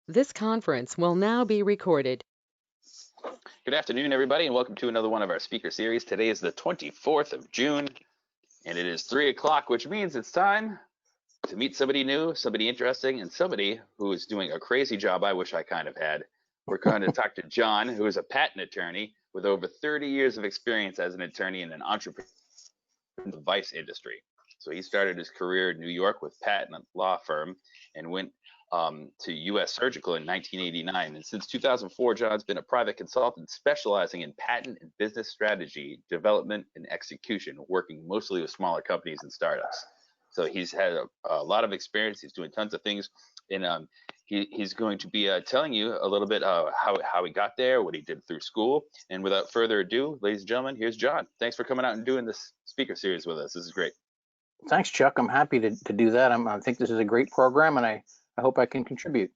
This conference will now be recorded. Good afternoon, everybody, and welcome to another one of our speaker series. Today is the 24th of June, and it is 3 o'clock, which means it's time to meet somebody new, somebody interesting, and somebody who is doing a crazy job I wish I kind of had. We're going to talk to John, who is a patent attorney with over 30 years of experience as an attorney in an entrepreneur device industry. So he started his career in New York with patent law firm and went to U.S. Surgical in 1989. And since 2004, John's been a private consultant specializing in patent and business strategy, development, and execution, working mostly with smaller companies and startups. So he's had a lot of experience. He's doing tons of things. And he's going to be telling you a little bit how he got there, what he did through school. And without further ado, ladies and gentlemen, here's John. Thanks for coming out and doing this speaker series with us. This is great. Thanks, Chuck. I'm happy to do that. I think this is a great program, and I hope I can contribute.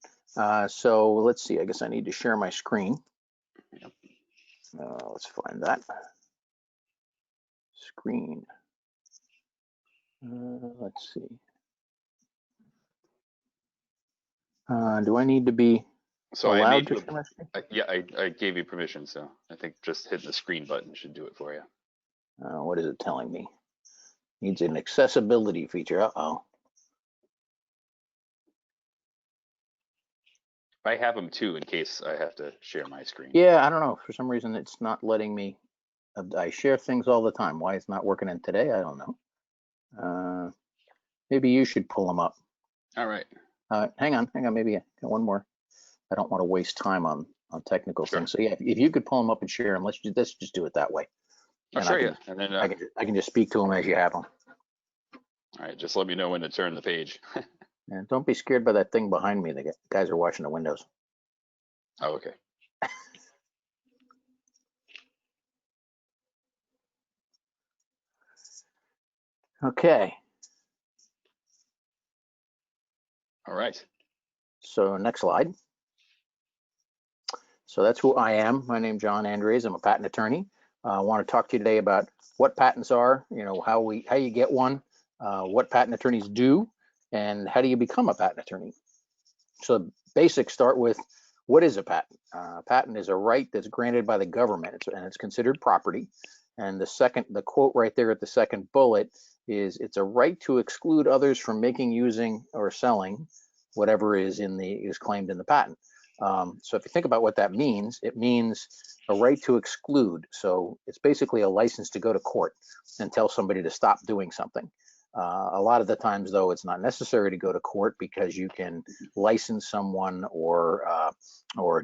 So let's see. I guess I need to share my screen. Yep. Let's find that screen. Let's see. Do I need to be allowed to share my screen? Yeah, I gave you permission, so I think just hitting the screen button should do it for you. What is it telling me? Needs an accessibility feature. Uh-oh. I have them too in case I have to share my screen. Yeah, I don't know. For some reason, it's not letting me. I share things all the time. Why it's not working in today, I don't know. Maybe you should pull them up. All right. Hang on. Maybe I got one more. I don't want to waste time on technical Sure. things. So yeah, if you could pull them up and share them, let's just do it that way. I'll show you. And then I can just speak to them as you have them. All right, just let me know when to turn the page. And don't be scared by that thing behind me. The guys are watching the windows. Oh, okay. Okay. All right. So next slide. So that's who I am. My name's John Andres. I'm a patent attorney. I want to talk to you today about what patents are, how you get one, what patent attorneys do, and how do you become a patent attorney. So basics start with, what is a patent? A patent is a right that's granted by the government, and it's considered property. And the quote right there at the second bullet is, it's a right to exclude others from making, using, or selling whatever is claimed in the patent. So if you think about what that means, it means a right to exclude. So it's basically a license to go to court and tell somebody to stop doing something. A lot of the times, though, it's not necessary to go to court, because you can license someone or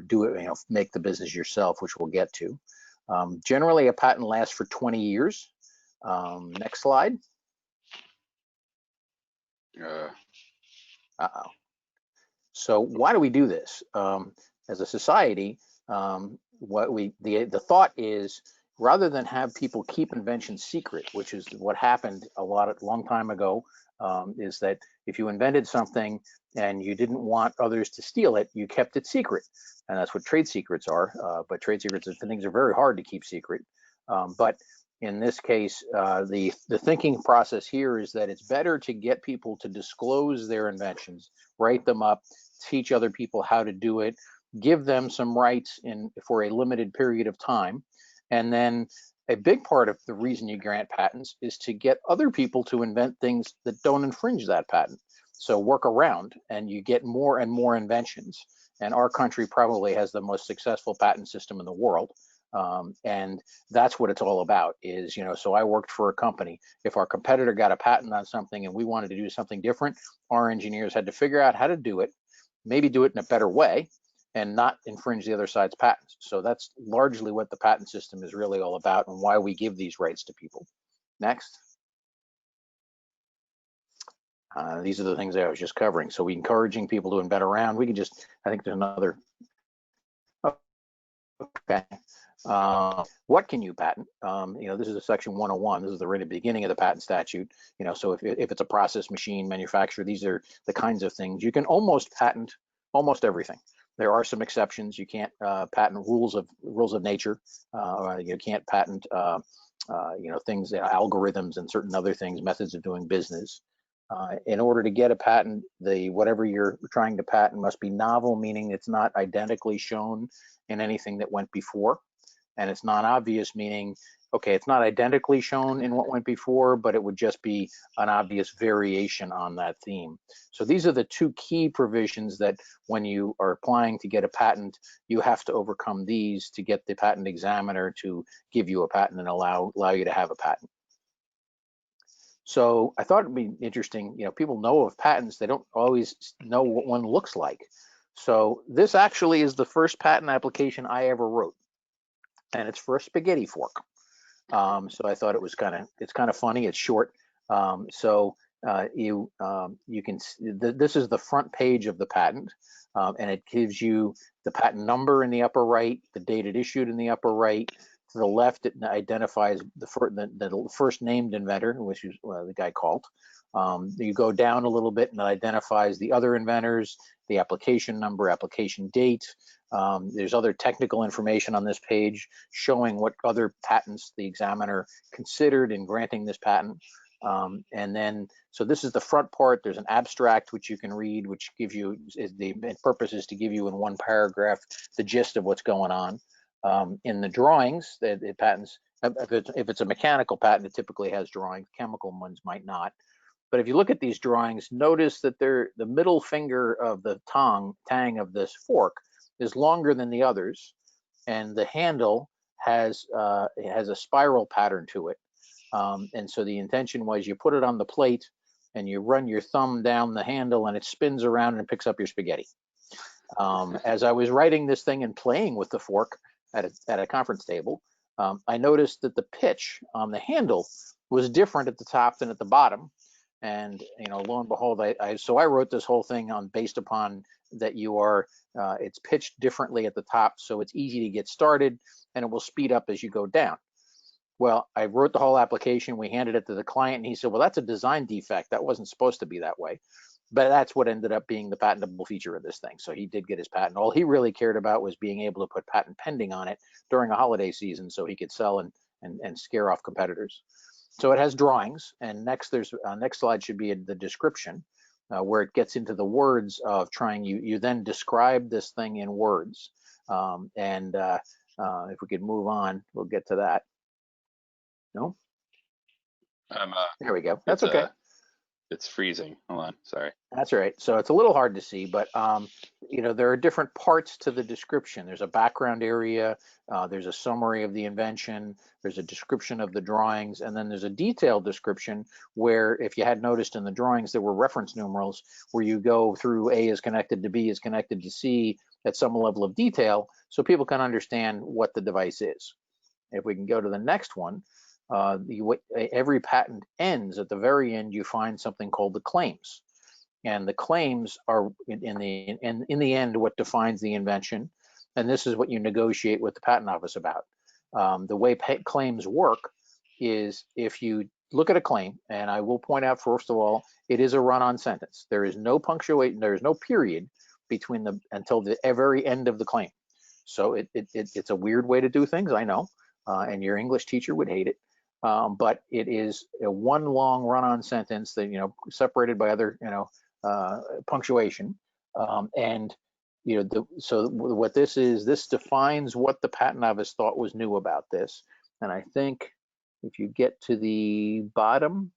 do it, make the business yourself, which we'll get to. Generally, a patent lasts for 20 years. Next slide. Uh-oh. So why do we do this? As a society, the thought is, rather than have people keep inventions secret, which is what happened a long time ago, is that if you invented something and you didn't want others to steal it, you kept it secret. And that's what trade secrets are. But trade secrets and things are very hard to keep secret. But in this case, the thinking process here is that it's better to get people to disclose their inventions, write them up, teach other people how to do it, give them some rights for a limited period of time. And then a big part of the reason you grant patents is to get other people to invent things that don't infringe that patent. So work around, and you get more and more inventions. And our country probably has the most successful patent system in the world. And that's what it's all about is, so I worked for a company. If our competitor got a patent on something and we wanted to do something different, our engineers had to figure out how to do it, maybe do it in a better way, and not infringe the other side's patents. So that's largely what the patent system is really all about, and why we give these rights to people. Next. These are the things that I was just covering. So we encouraging people to invent around. We can just, I think there's another. Okay. What can you patent? This is a section 101. This is the very beginning of the patent statute. So if it's a process, machine, manufacturer, these are the kinds of things you can almost patent almost everything. There are some exceptions. You can't patent rules of nature. You can't patent things, algorithms and certain other things, methods of doing business. In order to get a patent, whatever you're trying to patent must be novel, meaning it's not identically shown in anything that went before. And it's non-obvious, meaning, okay, it's not identically shown in what went before, but it would just be an obvious variation on that theme. So these are the two key provisions that when you are applying to get a patent, you have to overcome these to get the patent examiner to give you a patent and allow you to have a patent. So I thought it'd be interesting, people know of patents, they don't always know what one looks like. So this actually is the first patent application I ever wrote, and it's for a spaghetti fork. So I thought it's kind of funny. It's short. You can this is the front page of the patent, and it gives you the patent number in the upper right, the date it issued in the upper right. To the left, it identifies the first named inventor, which is the guy called. You go down a little bit, and it identifies the other inventors, the application number, application date. There's other technical information on this page showing what other patents the examiner considered in granting this patent. So this is the front part. There's an abstract which you can read, which gives you, the purpose is to give you in one paragraph the gist of what's going on. In the drawings, the patents, if it's a mechanical patent, it typically has drawings. Chemical ones might not. But if you look at these drawings, notice that the middle finger of the tang of this fork is longer than the others, and the handle has a spiral pattern to it. And so the intention was you put it on the plate and you run your thumb down the handle and it spins around and picks up your spaghetti. As I was writing this thing and playing with the fork at a conference table, I noticed that the pitch on the handle was different at the top than at the bottom. And lo and behold, so I wrote this whole thing based upon that it's pitched differently at the top, so it's easy to get started and it will speed up as you go down. Well, I wrote the whole application, we handed it to the client, and he said, well, that's a design defect. That wasn't supposed to be that way. But that's what ended up being the patentable feature of this thing. So he did get his patent. All he really cared about was being able to put patent pending on it during a holiday season so he could sell and scare off competitors. So it has drawings, and next slide should be the description, where it gets into the words of you then describe this thing in words. If we could move on, we'll get to that. No? There we go. That's okay. It's freezing. Hold on. Sorry. That's right. So it's a little hard to see, but there are different parts to the description. There's a background area, there's a summary of the invention, there's a description of the drawings, and then there's a detailed description where, if you had noticed in the drawings, there were reference numerals where you go through A is connected to B is connected to C at some level of detail so people can understand what the device is. If we can go to the next one, every patent ends at the very end. You find something called the claims, and the claims are in the end what defines the invention, and this is what you negotiate with the patent office about. The way claims work is, if you look at a claim, and I will point out first of all, it is a run-on sentence. There is no punctuation, there is no period between until the very end of the claim. So it's a weird way to do things, I know, and your English teacher would hate it. But it is a one long run-on sentence that separated by other punctuation, so what this is, this defines what the patent office thought was new about this. And I think if you get to the bottom,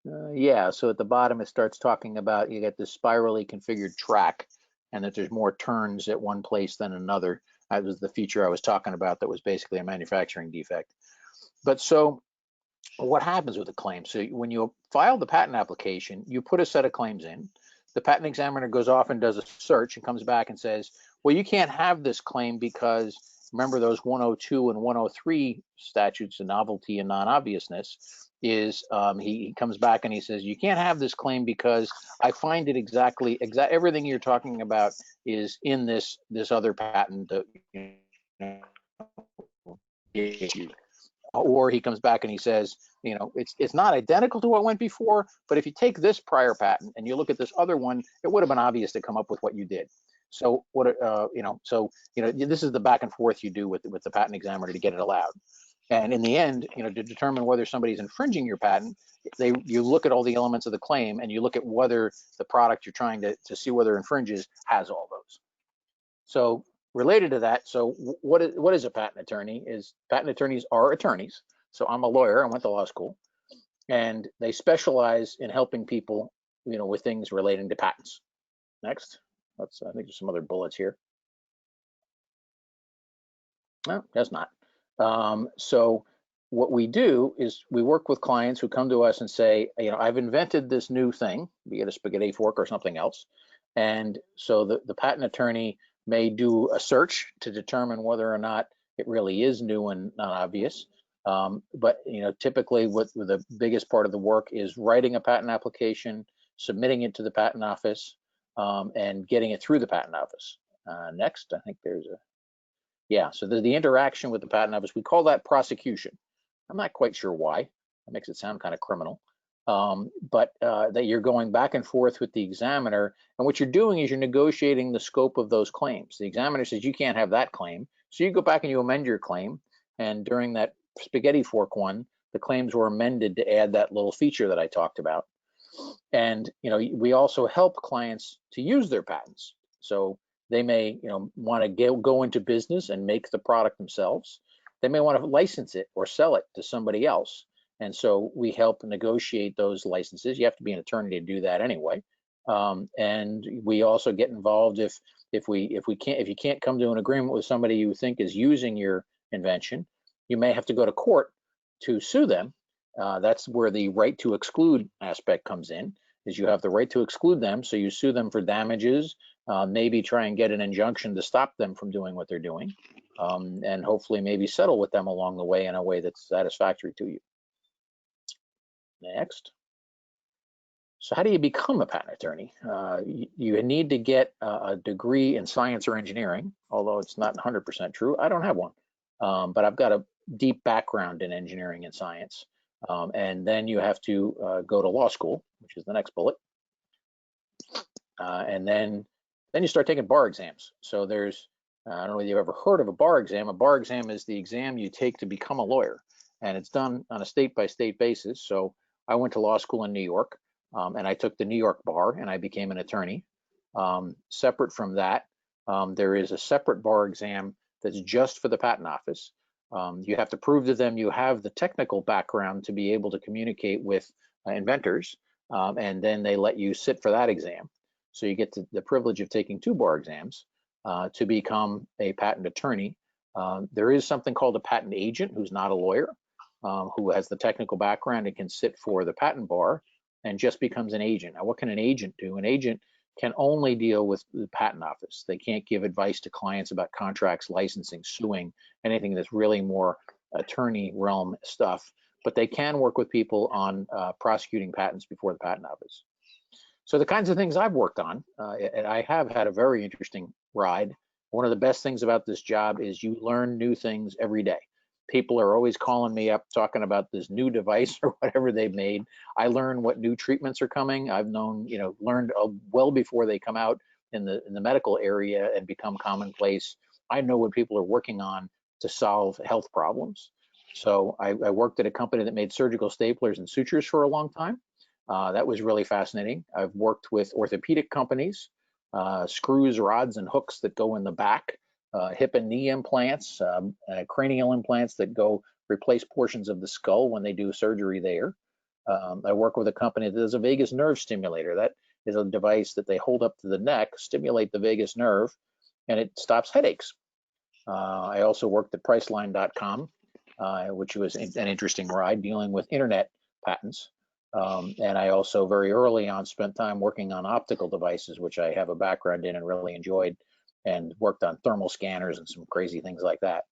so at the bottom it starts talking about you get this spirally configured track, and that there's more turns at one place than another. That was the feature I was talking about that was basically a manufacturing defect. But so what happens with a claim? So when you file the patent application, you put a set of claims in. The patent examiner goes off and does a search and comes back and says, well, you can't have this claim because, remember, those 102 and 103 statutes of novelty and non-obviousness is, he comes back and he says, you can't have this claim because I find it everything you're talking about is in this other patent that issued. Or he comes back and he says, it's not identical to what went before, but if you take this prior patent and you look at this other one, it would have been obvious to come up with what you did. So this is the back and forth you do with the patent examiner to get it allowed. And in the end, to determine whether somebody's infringing your patent, you look at all the elements of the claim and you look at whether the product you're trying to see whether it infringes has all those. So related to that, so what is a patent attorney? Patent attorneys are attorneys. So I'm a lawyer, I went to law school, and they specialize in helping people, with things relating to patents. Next, I think there's some other bullets here. No, that's not. So what we do is we work with clients who come to us and say, I've invented this new thing, be it a spaghetti fork or something else. And so the patent attorney may do a search to determine whether or not it really is new and not obvious. But typically what the biggest part of the work is writing a patent application, submitting it to the patent office, and getting it through the patent office. Next, I think there's so the interaction with the patent office, we call that prosecution. I'm not quite sure why. That makes it sound kind of criminal. But that you're going back and forth with the examiner, and what you're doing is you're negotiating the scope of those claims. The examiner says you can't have that claim, so you go back and you amend your claim. And during that spaghetti fork one, the claims were amended to add that little feature that I talked about. And we also help clients to use their patents. So they may want to go into business and make the product themselves. They may want to license it or sell it to somebody else. And so we help negotiate those licenses. You have to be an attorney to do that anyway. And we also get involved if you can't come to an agreement with somebody you think is using your invention, you may have to go to court to sue them. That's where the right to exclude aspect comes in, is you have the right to exclude them. So you sue them for damages, maybe try and get an injunction to stop them from doing what they're doing, and hopefully maybe settle with them along the way in a way that's satisfactory to you. Next. So how do you become a patent attorney? You need to get a degree in science or engineering, although it's not 100% true. I don't have one, but I've got a deep background in engineering and science. And then you have to go to law school, which is the next bullet. And then you start taking bar exams. So there's, I don't know whether you've ever heard of a bar exam. A bar exam is the exam you take to become a lawyer, and it's done on a state-by-state basis. So I went to law school in New York, and I took the New York bar, and I became an attorney. Separate from that, there is a separate bar exam that's just for the patent office. You have to prove to them you have the technical background to be able to communicate with inventors, and then they let you sit for that exam. So you get the privilege of taking 2 bar exams to become a patent attorney. There is something called a patent agent who's not a lawyer, who has the technical background and can sit for the patent bar and just becomes an agent. Now, what can an agent do? An agent can only deal with the patent office. They can't give advice to clients about contracts, licensing, suing, anything that's really more attorney realm stuff, but they can work with people on prosecuting patents before the patent office. So the kinds of things I've worked on, and I have had a very interesting ride. One of the best things about this job is you learn new things every day. People are always calling me up talking about this new device or whatever they've made. I learn what new treatments are coming. I've learned well before they come out in the medical area and become commonplace. I know what people are working on to solve health problems. So I worked at a company that made surgical staplers and sutures for a long time. That was really fascinating. I've worked with orthopedic companies, screws, rods, and hooks that go in the back, hip and knee implants, cranial implants that go replace portions of the skull when they do surgery there. I work with a company that does a vagus nerve stimulator. That is a device that they hold up to the neck, stimulate the vagus nerve, and it stops headaches. I also worked at Priceline.com, which was an interesting ride dealing with internet patents. And I also very early on spent time working on optical devices, which I have a background in and really enjoyed, and worked on thermal scanners and some crazy things like that.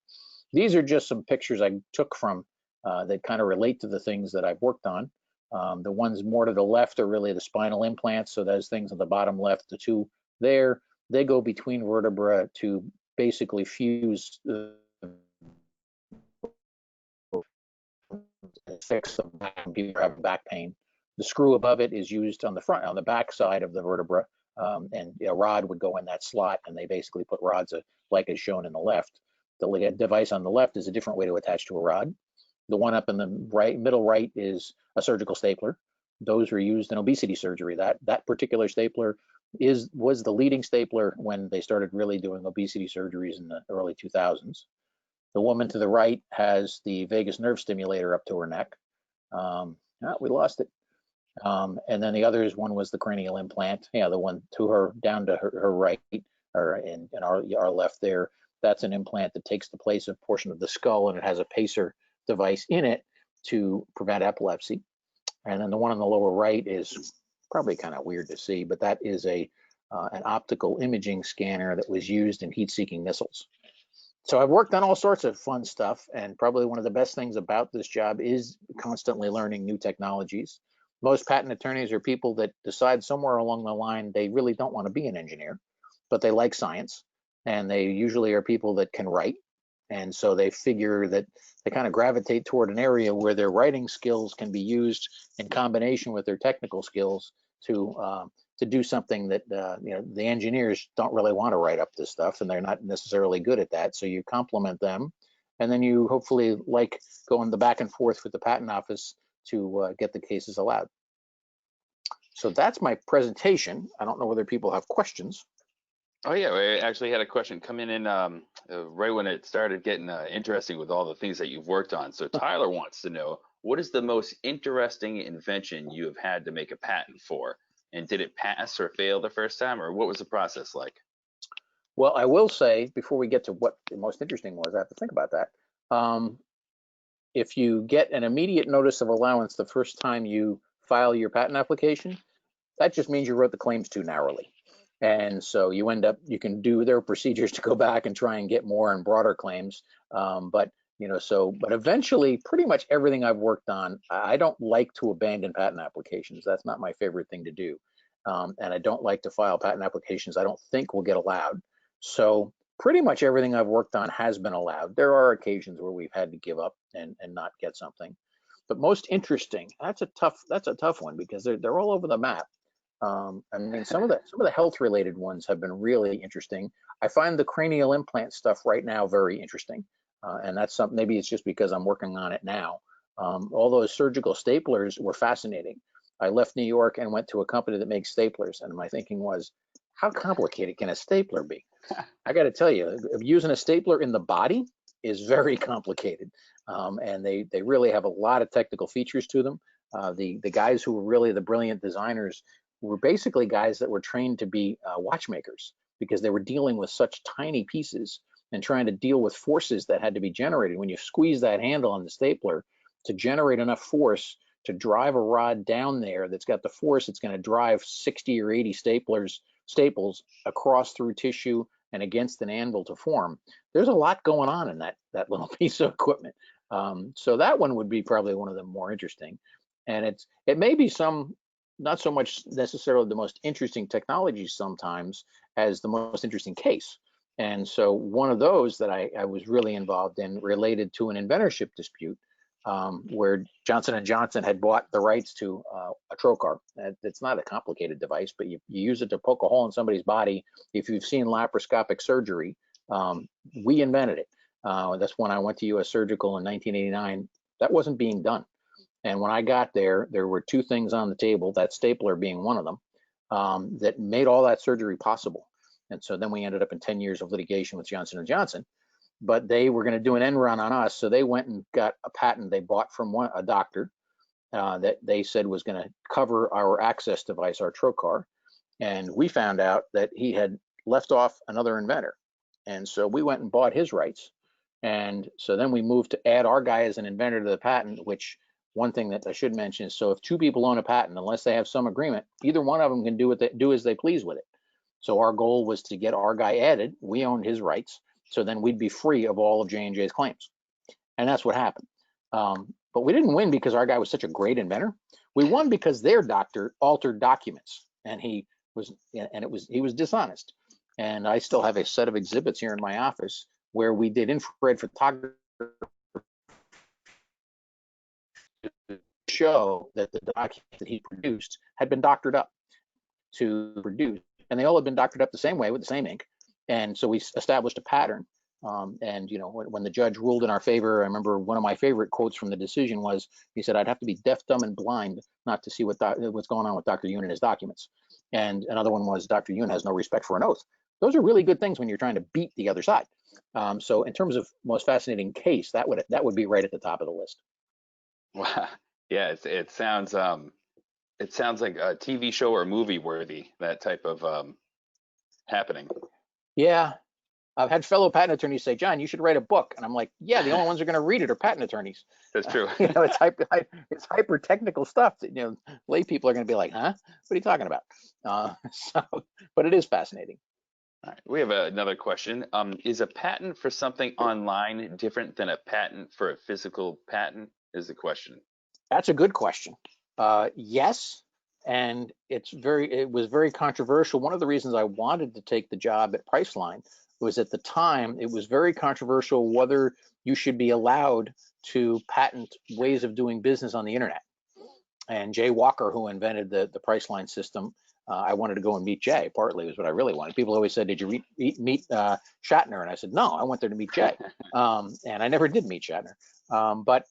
These are just some pictures I took from that kind of relate to the things that I've worked on. The ones more to the left are really the spinal implants. So those things on the bottom left, the 2 there, they go between vertebra to basically fuse fix the back when people have back pain. The screw above it is used on the back side of the vertebra, and a rod would go in that slot, and they basically put rods like is shown in the left. The device on the left is a different way to attach to a rod. The one up in the middle right is a surgical stapler. Those were used in obesity surgery. That particular stapler was the leading stapler when they started really doing obesity surgeries in the early 2000s. The woman to the right has the vagus nerve stimulator up to her neck. We lost it. And then the others, one was the cranial implant. Yeah, the one to her, down to her right, or in our left there, that's an implant that takes the place of a portion of the skull, and it has a pacer device in it to prevent epilepsy. And then the one on the lower right is probably kind of weird to see, but that is an optical imaging scanner that was used in heat-seeking missiles. So I've worked on all sorts of fun stuff, and probably one of the best things about this job is constantly learning new technologies. Most patent attorneys are people that decide somewhere along the line they really don't want to be an engineer, but they like science, and they usually are people that can write. And so they figure that they kind of gravitate toward an area where their writing skills can be used in combination with their technical skills to do something that the engineers don't really want to write up this stuff, and they're not necessarily good at that. So you complement them, and then you hopefully like going the back and forth with the patent office to get the cases allowed. So that's my presentation. I don't know whether people have questions. Oh yeah, I actually had a question come in right when it started getting interesting with all the things that you've worked on. So Tyler wants to know, what is the most interesting invention you have had to make a patent for? And did it pass or fail the first time, or what was the process like? Well, I will say, before we get to what the most interesting was, I have to think about that. If you get an immediate notice of allowance the first time you file your patent application, that just means you wrote the claims too narrowly. And so you end up, you can do their procedures to go back and try and get more and broader claims. But eventually pretty much everything I've worked on, I don't like to abandon patent applications. That's not my favorite thing to do. And I don't like to file patent applications I don't think will get allowed. So pretty much everything I've worked on has been allowed. There are occasions where we've had to give up and not get something. But most interesting, that's a tough one, because they're all over the map. I mean, some of the health related ones have been really interesting. I find the cranial implant stuff right now very interesting, and that's something. Maybe it's just because I'm working on it now. All those surgical staplers were fascinating. I left New York and went to a company that makes staplers, and my thinking was, how complicated can a stapler be? I got to tell you, using a stapler in the body is very complicated, and they really have a lot of technical features to them. The guys who were really the brilliant designers were basically guys that were trained to be watchmakers, because they were dealing with such tiny pieces and trying to deal with forces that had to be generated. When you squeeze that handle on the stapler to generate enough force to drive a rod down there that's got the force, it's going to drive 60 or 80 staples across through tissue and against an anvil to form. There's a lot going on in that little piece of equipment. So that one would be probably one of the more interesting. And it may be not so much necessarily the most interesting technology sometimes as the most interesting case. And so one of those that I was really involved in related to an inventorship dispute, where Johnson & Johnson had bought the rights to a trocar. It's not a complicated device, but you use it to poke a hole in somebody's body. If you've seen laparoscopic surgery, we invented it. That's when I went to US Surgical in 1989. That wasn't being done. And when I got there, there were two things on the table, that stapler being one of them, that made all that surgery possible. And so then we ended up in 10 years of litigation with Johnson & Johnson. But they were going to do an end run on us, so they went and got a patent they bought from a doctor that they said was going to cover our access device, our trocar. And we found out that he had left off another inventor. And so we went and bought his rights. And so then we moved to add our guy as an inventor to the patent, which one thing that I should mention is, so if two people own a patent, unless they have some agreement, either one of them can do as they please with it. So our goal was to get our guy added. We owned his rights. So then we'd be free of all of J&J's claims. And that's what happened. But we didn't win because our guy was such a great inventor. We won because their doctor altered documents, and he was dishonest. And I still have a set of exhibits here in my office where we did infrared photography to show that the documents that he produced had been doctored up to produce, and they all had been doctored up the same way with the same ink. And so we established a pattern. And when the judge ruled in our favor, I remember one of my favorite quotes from the decision was, he said, "I'd have to be deaf, dumb, and blind not to see what's going on with Dr. Yoon and his documents." And another one was, "Dr. Yoon has no respect for an oath." Those are really good things when you're trying to beat the other side. So in terms of most fascinating case, that would be right at the top of the list. Wow. Yeah, it sounds like a TV show or movie worthy, that type of happening. Yeah, I've had fellow patent attorneys say, "John, you should write a book," and I'm like, "Yeah, the only ones who are going to read it are patent attorneys." That's true. It's hyper technical stuff that lay people are going to be like, "Huh? What are you talking about?" So, but it is fascinating. All right, we have another question. Is a patent for something online different than a patent for a physical patent? Is the question. That's a good question. Yes, and it was very controversial. One of the reasons I wanted to take the job at Priceline was, at the time, it was very controversial whether you should be allowed to patent ways of doing business on the internet. And Jay Walker, who invented the Priceline system, I wanted to go and meet Jay. Partly was what I really wanted. People always said, "Did you meet Shatner?" And I said, "No, I went there to meet Jay." And I never did meet Shatner. But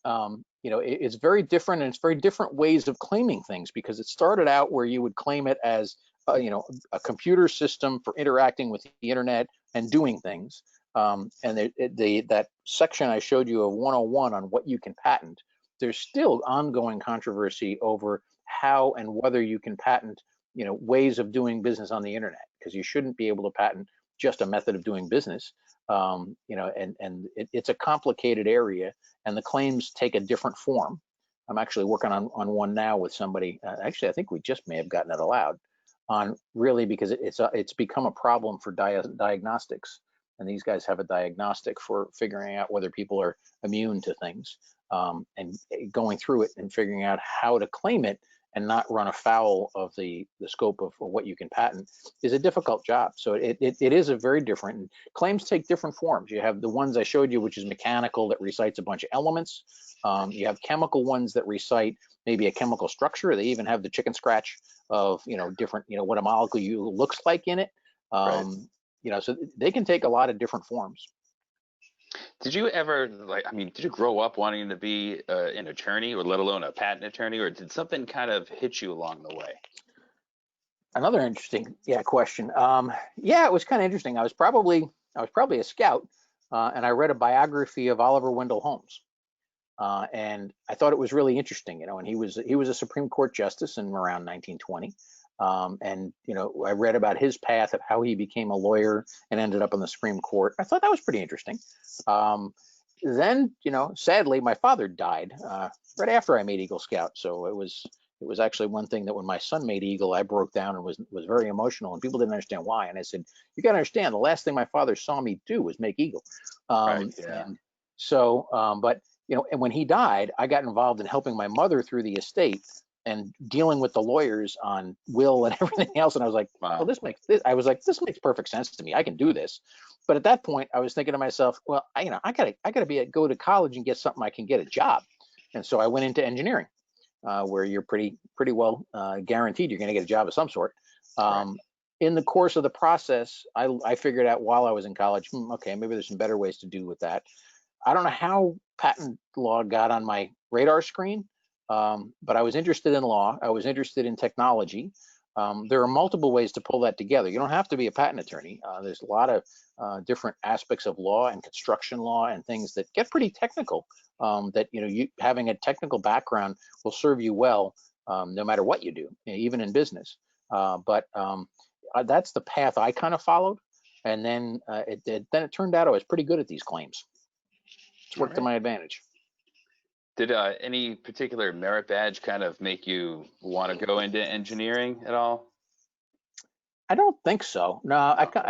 it's very different, and it's very different ways of claiming things, because it started out where you would claim it as a computer system for interacting with the internet and doing things. And that section I showed you of 101 on what you can patent, there's still ongoing controversy over how and whether you can patent ways of doing business on the internet, because you shouldn't be able to patent just a method of doing business. And it's a complicated area, and the claims take a different form. I'm actually working on one now with somebody. Actually, I think we just may have gotten it allowed on, really, because it's become a problem for diagnostics. And these guys have a diagnostic for figuring out whether people are immune to things, and going through it and figuring out how to claim it and not run afoul of the scope of what you can patent is a difficult job. So it is a very different, and claims take different forms. You have the ones I showed you, which is mechanical, that recites a bunch of elements. You have chemical ones that recite maybe a chemical structure. They even have the chicken scratch of different what a molecule looks like in it. Right. So they can take a lot of different forms. Did you ever did you grow up wanting to be an attorney, or let alone a patent attorney, or did something kind of hit you along the way? Another interesting question. It was kind of interesting. I was probably a scout, and I read a biography of Oliver Wendell Holmes. And I thought it was really interesting, and he was a Supreme Court justice in around 1920. And I read about his path of how he became a lawyer and ended up on the Supreme Court. I thought that was pretty interesting. Then, sadly, my father died right after I made Eagle Scout. So it was actually one thing that when my son made Eagle, I broke down and was very emotional, and people didn't understand why. And I said, "You got to understand, the last thing my father saw me do was make Eagle." Right. Yeah. And so, but and when he died, I got involved in helping my mother through the estate and dealing with the lawyers on will and everything else. And I was like, Wow. "Well, this makes this perfect sense to me. I can do this." But at that point, I was thinking to myself, "Well, I gotta go to college and get something I can get a job." And so I went into engineering, where you're pretty well guaranteed you're going to get a job of some sort. Right. In the course of the process, I figured out while I was in college, okay, maybe there's some better ways to do with that. I don't know how patent law got on my radar screen, but I was interested in law. I was interested in technology. There are multiple ways to pull that together. You don't have to be a patent attorney. There's a lot of different aspects of law and construction law and things that get pretty technical. That you having a technical background will serve you well, no matter what you do, even in business. But that's the path I kind of followed, and then it turned out I was pretty good at these claims. It's All worked to right. my advantage. Did any particular merit badge kind of make you want to go into engineering at all? I don't think so. No, No. Okay.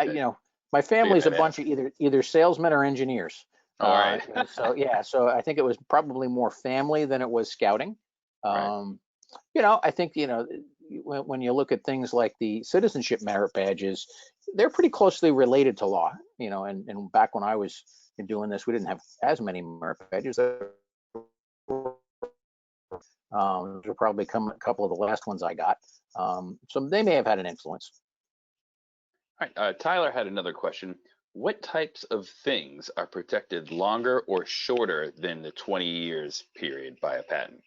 my Figured family's a I'd bunch ask. of either salesmen or engineers. All right. So yeah, so I think it was probably more family than it was scouting. Right. Um, I think when you look at things like the citizenship merit badges, they're pretty closely related to law. And back when I was doing this, we didn't have as many merit badges. Those will probably come a couple of the last ones I got. So they may have had an influence. All right. Tyler had another question. what types of things are protected longer or shorter than the 20 years period by a patent?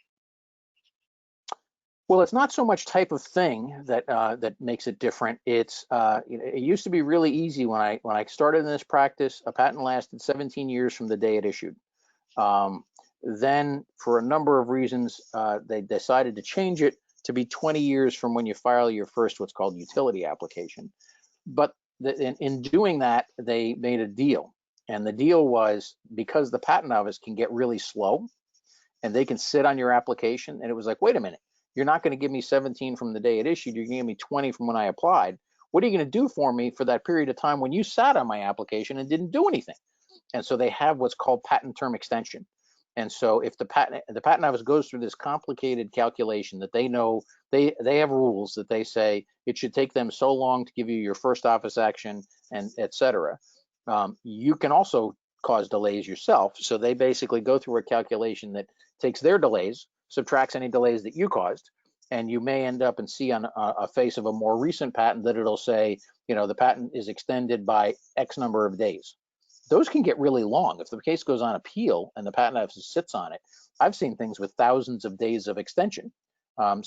Well, it's not so much type of thing that makes it different. It's it used to be really easy when I started in this practice. A patent lasted 17 years from the day it issued. Um, then, for a number of reasons, they decided to change it to be 20 years from when you file your first what's called utility application. But in doing that, they made a deal, and the deal was because the patent office can get really slow and they can sit on your application. And it was like, wait a minute, you're not going to give me 17 from the day it issued. You're going to give me 20 from when I applied. What are you going to do for me for that period of time when you sat on my application and didn't do anything? And so they have what's called patent term extension. And so if the patent office goes through this complicated calculation that they know, they have rules that they say it should take them so long to give you your first office action and et cetera. You can also cause delays yourself. So they basically go through a calculation that takes their delays, subtracts any delays that you caused, and you may end up and see on a face of a more recent patent that it'll say, the patent is extended by X number of days. Those can get really long. If the case goes on appeal and the patent office sits on it, I've seen things with thousands of days of extension. And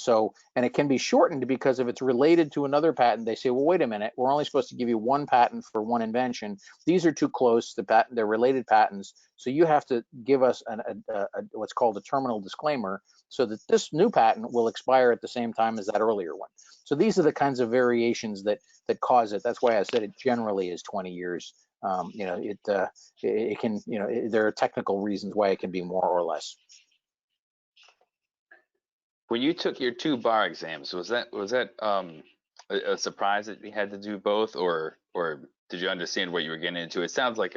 it can be shortened because if it's related to another patent, they say, well, wait a minute, we're only supposed to give you one patent for one invention. These are too close, they're related patents. So you have to give us what's called a terminal disclaimer so that this new patent will expire at the same time as that earlier one. So these are the kinds of variations that cause it. That's why I said it generally is 20 years. It can, there are technical reasons why it can be more or less. When you took your two bar exams, was that a surprise that you had to do both, or did you understand what you were getting into? It sounds like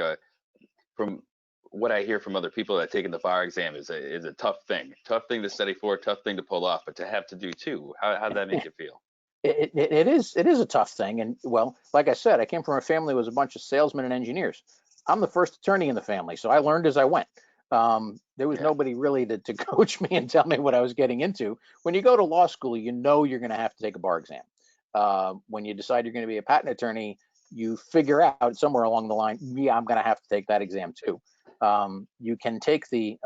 from what I hear from other people that have taken the bar exam is a tough thing to study for, tough thing to pull off, but to have to do two, how did that make you feel? It is a tough thing. And well, like I said, I came from a family that was a bunch of salesmen and engineers. I'm the first attorney in the family, so I learned as I went. There was Yeah. nobody really to coach me and tell me what I was getting into. When you go to law school, you know you're going to have to take a bar exam. When you decide you're going to be a patent attorney, you figure out somewhere along the line, yeah, I'm going to have to take that exam too. You can take the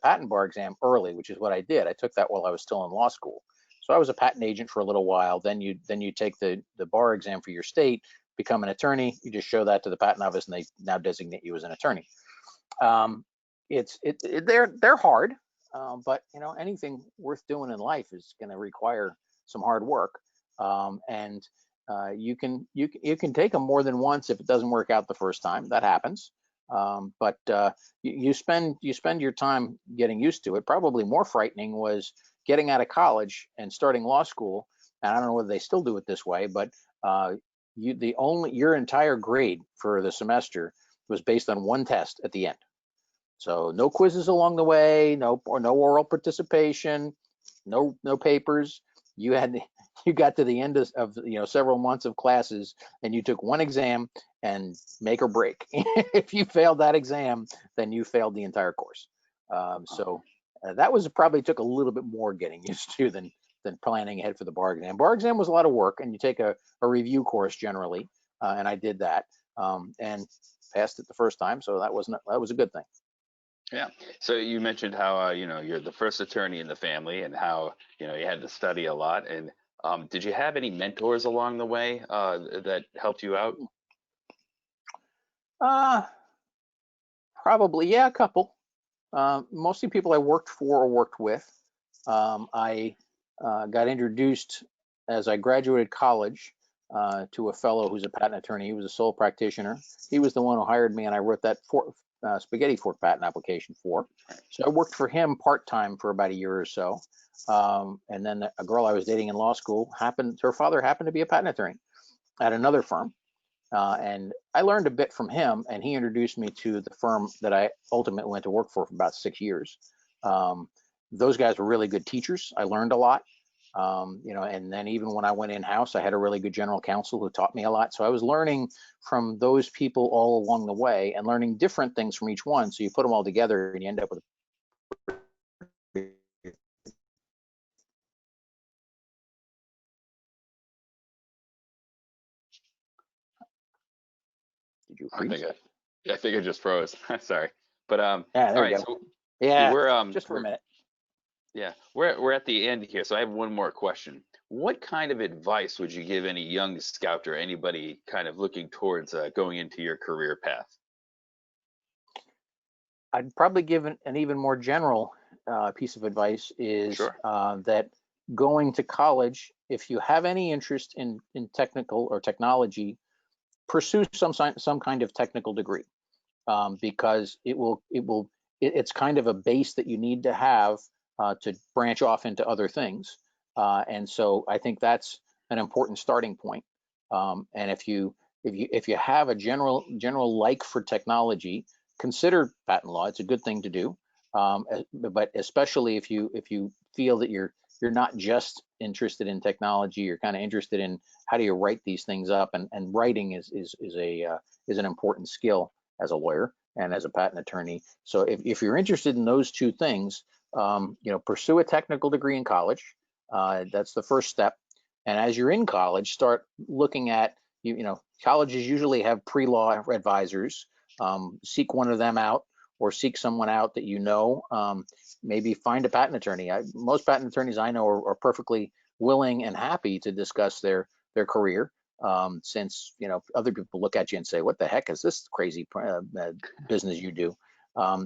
patent bar exam early, which is what I did. I took that while I was still in law school. So I was a patent agent for a little while. Then you take the bar exam for your state, become an attorney. You just show that to the patent office, and they now designate you as an attorney. They're hard, but anything worth doing in life is going to require some hard work. And you can take them more than once if it doesn't work out the first time. That happens. But you spend your time getting used to it. Probably more frightening was getting out of college and starting law school. And I don't know whether they still do it this way, but your entire grade for the semester was based on one test at the end. So no quizzes along the way, no oral participation, no papers. You got to the end of several months of classes, and you took one exam and make or break. If you failed that exam, then you failed the entire course. So that was probably took a little bit more getting used to than planning ahead for the bar exam. Bar exam was a lot of work, and you take a review course generally, and I did that and passed it the first time. So that was a good thing. Yeah. So you mentioned how you're the first attorney in the family, and how you had to study a lot. And did you have any mentors along the way that helped you out? Uh, Probably, yeah, a couple. Mostly people I worked for or worked with. I got introduced as I graduated college to a fellow who's a patent attorney. He was a sole practitioner. He was the one who hired me, and I wrote that spaghetti fork patent application for. So I worked for him part-time for about a year or so. And then a girl I was dating in law school her father happened to be a patent attorney at another firm. And I learned a bit from him, and he introduced me to the firm that I ultimately went to work for about 6 years. Those guys were really good teachers. I learned a lot. And then even when I went in-house, I had a really good general counsel who taught me a lot. So I was learning from those people all along the way and learning different things from each one. So you put them all together and you end up with Did you I think freeze? I think I just froze. Sorry. But Yeah, all there you right. go. So Yeah, just for a we're minute. yeah, we're at the end here. So I have one more question. What kind of advice would you give any young scout or anybody kind of looking towards going into your career path? I'd probably give an even more general piece of advice is Sure. that going to college, if you have any interest in technical or technology, pursue some kind of technical degree, because it's kind of a base that you need to have to branch off into other things. And so I think that's an important starting point. And if you have a general like for technology, consider patent law. It's a good thing to do. But especially if you feel that you're not just interested in technology, you're kind of interested in how do you write these things up, and writing is an important skill as a lawyer and as a patent attorney. So if you're interested in those two things, pursue a technical degree in college. That's the first step. And as you're in college, start looking at, colleges usually have pre-law advisors. Seek one of them out, or seek someone out that you know. Maybe find a patent attorney. Most patent attorneys I know are perfectly willing and happy to discuss their career, since other people look at you and say, what the heck is this crazy business you do?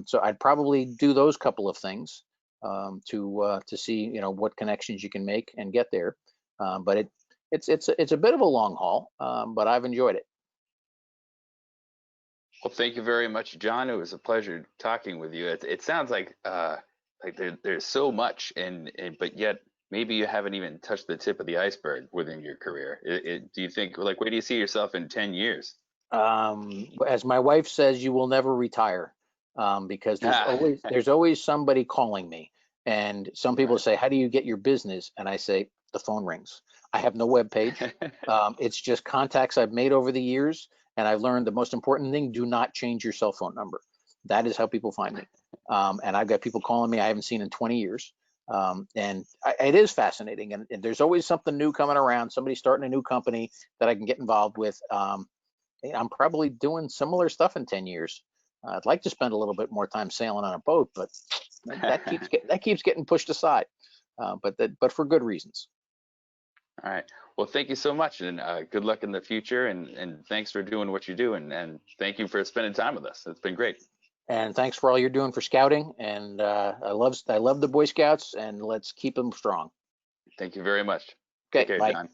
So I'd probably do those couple of things, to see what connections you can make and get there. But it's a bit of a long haul, but I've enjoyed it. Well, thank you very much, John. It was a pleasure talking with you. It sounds like there's so much, and but yet maybe you haven't even touched the tip of the iceberg within your career. Do you think, like, where do you see yourself in 10 years? As my wife says, you will never retire, because there's always somebody calling me. And some people Right. say, how do you get your business? And I say, the phone rings. I have no web page. It's just contacts I've made over the years. And I've learned the most important thing: do not change your cell phone number. That is how people find me. And I've got people calling me I haven't seen in 20 years. And it is fascinating. And there's always something new coming around, somebody starting a new company that I can get involved with. I'm probably doing similar stuff in 10 years. I'd like to spend a little bit more time sailing on a boat, but that keeps getting pushed aside. But for good reasons. All right. Well, thank you so much, and good luck in the future, and thanks for doing what you do, and thank you for spending time with us. It's been great. And thanks for all you're doing for scouting. And I love the Boy Scouts, and let's keep them strong. Thank you very much. Take Okay, care, bye. John.